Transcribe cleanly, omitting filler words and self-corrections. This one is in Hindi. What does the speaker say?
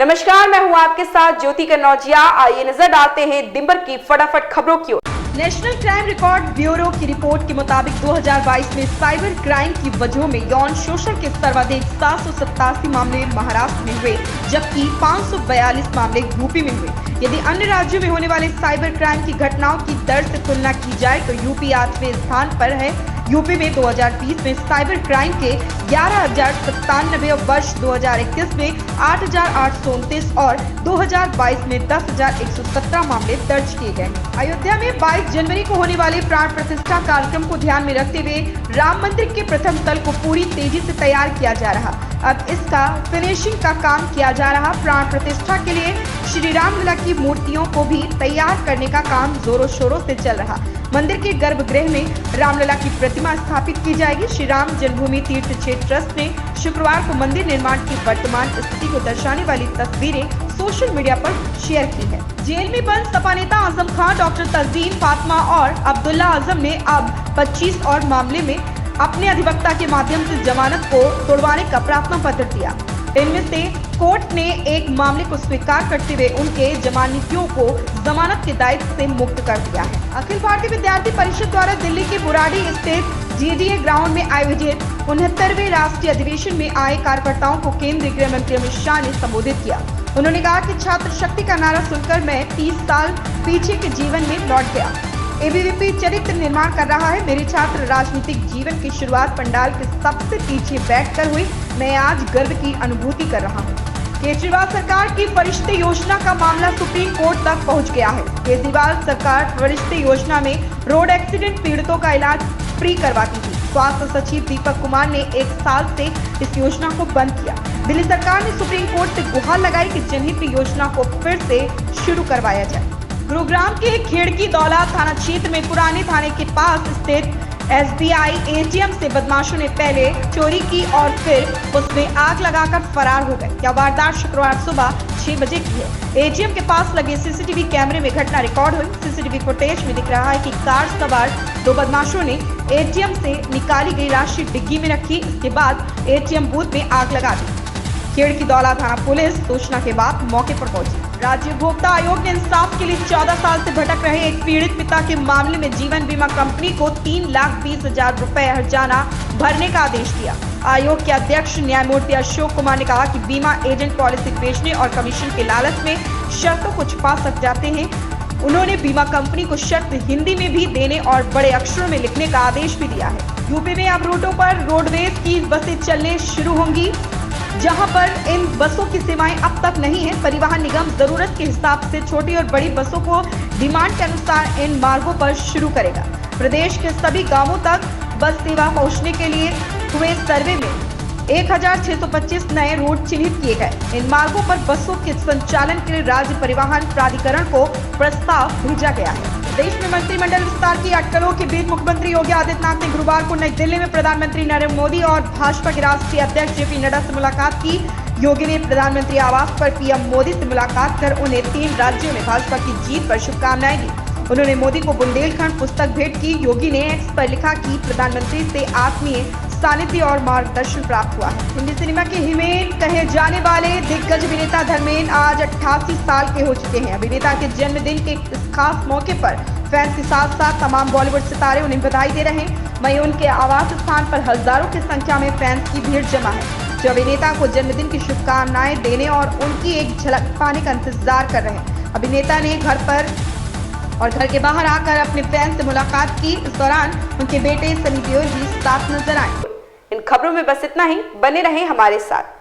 नमस्कार, मैं हूं आपके साथ ज्योति कन्नौजिया। आइए नजर डालते हैं दिन भर की फटाफट खबरों की ओर। नेशनल क्राइम रिकॉर्ड ब्यूरो की रिपोर्ट के मुताबिक 2022 में साइबर क्राइम की वजहों में यौन शोषण के सर्वाधिक 787 मामले महाराष्ट्र में हुए, जबकि 542 मामले यूपी में हुए। यदि अन्य राज्यों में होने वाले साइबर क्राइम की घटनाओं की दर से तुलना की जाए तो यूपी 8वें स्थान पर है। यूपी में 2020 में साइबर क्राइम के 11,097 और वर्ष 2021 में 8,829 और 2022 में 10,117 मामले दर्ज किए गए। अयोध्या में 22 जनवरी को होने वाले प्राण प्रतिष्ठा कार्यक्रम को ध्यान में रखते हुए राम मंदिर के प्रथम तल को पूरी तेजी से तैयार किया जा रहा। अब इसका फिनिशिंग का काम किया जा रहा। प्राण प्रतिष्ठा के लिए श्री रामलला की मूर्तियों को भी तैयार करने का काम जोरों शोरों से चल रहा। मंदिर के गर्भगृह में रामलला की प्रतिमा स्थापित की जाएगी। श्री राम जन्मभूमि तीर्थ क्षेत्र ट्रस्ट ने शुक्रवार को मंदिर निर्माण की वर्तमान स्थिति को दर्शाने वाली तस्वीरें सोशल मीडिया पर शेयर की है। जेल में बंद सपा नेता आजम खान, डॉक्टर तस्दीन फातिमा और अब्दुल्ला आजम ने अब 25 और मामले में अपने अधिवक्ता के माध्यम से जमानत को तोड़वाने का प्रार्थना पत्र दिया। इनमें से कोर्ट ने एक मामले को स्वीकार करते हुए उनके जमानतियों को जमानत के दायित्व से मुक्त कर दिया है। अखिल भारतीय विद्यार्थी परिषद द्वारा दिल्ली के बुराड़ी स्थित जीडीए ग्राउंड में आयोजित 69वें राष्ट्रीय अधिवेशन में आए कार्यकर्ताओं को केंद्रीय गृह मंत्री अमित शाह ने संबोधित किया। उन्होंने कहा कि छात्र शक्ति का नारा सुनकर मैं 30 साल पीछे के जीवन में लौट गया। एबीवीपी चरित्र निर्माण कर रहा है। मेरे छात्र राजनीतिक जीवन की शुरुआत पंडाल के सबसे पीछे बैठकर हुई। मैं आज गर्व की अनुभूति कर रहा हूँ। केजरीवाल सरकार की फरिश्ते योजना का मामला सुप्रीम कोर्ट तक पहुँच गया है। केजरीवाल सरकार फरिश्ते योजना में रोड एक्सीडेंट पीड़ितों का इलाज फ्री करवाती थी। स्वास्थ्य सचिव दीपक कुमार ने 1 साल से इस योजना को बंद किया। दिल्ली सरकार ने सुप्रीम कोर्ट से गुहार लगाई कि जनहित योजना को फिर से शुरू करवाया जाए। गुरुग्राम के खेड़की दौला थाना क्षेत्र में पुराने थाने के पास स्थित SBI ATM से बदमाशों ने पहले चोरी की और फिर उसमें आग लगाकर फरार हो गए। यह वारदात शुक्रवार सुबह 6 बजे की है। ATM के पास लगे CCTV कैमरे में घटना रिकॉर्ड हुई। CCTV फुटेज में दिख रहा है कि कार सवार 2 बदमाशों ने ATM से निकाली गई राशि डिग्गी में रखी। इसके बाद ATM बूथ में आग लगा दी। खेड़की दौला थाना पुलिस सूचना के बाद मौके पर पहुंची। राज्य उपभोक्ता आयोग ने इंसाफ के लिए 14 साल से भटक रहे एक पीड़ित पिता के मामले में जीवन बीमा कंपनी को 3,20,000 रुपए हर्जाना भरने का आदेश दिया। आयोग के अध्यक्ष न्यायमूर्ति अशोक कुमार ने कहा कि बीमा एजेंट पॉलिसी बेचने और कमीशन के लालच में शर्तों को छुपा सक जाते हैं। उन्होंने बीमा कंपनी को शर्त हिंदी में भी देने और बड़े अक्षरों में लिखने का आदेश भी दिया है। यूपी में अब रूटों पर रोडवेज की बसें चलने शुरू होंगी, जहां पर इन बसों की सेवाएं अब तक नहीं है। परिवहन निगम जरूरत के हिसाब से छोटी और बड़ी बसों को डिमांड के अनुसार इन मार्गों पर शुरू करेगा। प्रदेश के सभी गांवों तक बस सेवा पहुंचने के लिए हुए सर्वे में 1,625 नए रूट चिन्हित किए गए। इन मार्गों पर बसों के संचालन के लिए राज्य परिवहन प्राधिकरण को प्रस्ताव भेजा गया है। देश में मंत्रिमंडल विस्तार की अटकलों के बीच मुख्यमंत्री योगी आदित्यनाथ ने गुरुवार को नई दिल्ली में प्रधानमंत्री नरेंद्र मोदी और भाजपा के राष्ट्रीय अध्यक्ष जेपी नड्डा से मुलाकात की। योगी ने प्रधानमंत्री आवास पर पीएम मोदी से मुलाकात कर उन्हें 3 राज्यों में भाजपा की जीत पर शुभकामनाएं दी। उन्होंने मोदी को बुंदेलखंड पुस्तक भेंट की। योगी ने एक्स पर लिखा कि प्रधानमंत्री से आत्मीय सानिध्य और मार्गदर्शन प्राप्त हुआ है। हिंदी सिनेमा के हीमेन कहे जाने वाले दिग्गज अभिनेता धर्मेंद्र आज 88 साल के हो चुके हैं। अभिनेता के जन्मदिन के इस खास मौके पर फैंस के साथ साथ तमाम बॉलीवुड सितारे उन्हें बधाई दे रहे हैं। वहीं उनके आवास स्थान पर हजारों की संख्या में फैंस की भीड़ जमा है, जो अभिनेता को जन्मदिन की शुभकामनाएं देने और उनकी एक झलक पाने का इंतजार कर रहे हैं। अभिनेता ने घर पर और घर के बाहर आकर अपने फैंस से मुलाकात की। इस दौरान उनके बेटे सनी देओल भी साथ नजर आए। इन खबरों में बस इतना ही। बने रहें हमारे साथ।